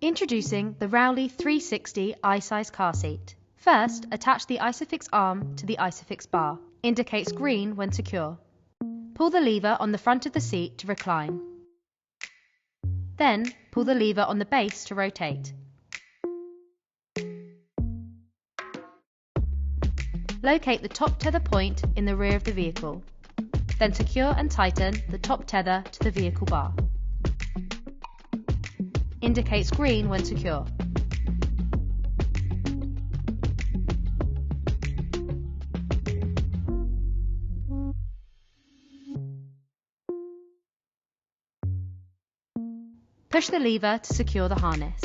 Introducing the Rowley 360 iSize car seat. First, attach the ISOFIX arm to the ISOFIX bar. Indicates green when secure. Pull the lever on the front of the seat to recline. Then, pull the lever on the base to rotate. Locate the top tether point in the rear of the vehicle. Then secure and tighten the top tether to the vehicle bar. Indicates green when secure. Push the lever to secure the harness.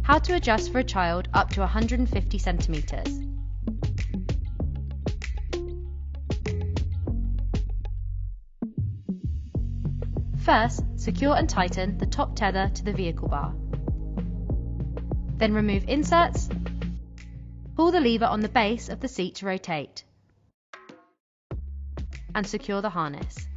How to adjust for a child up to 150 centimeters. First, secure and tighten the top tether to the vehicle bar. Then remove inserts. Pull the lever on the base of the seat to rotate. And secure the harness.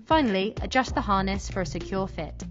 Finally, adjust the harness for a secure fit.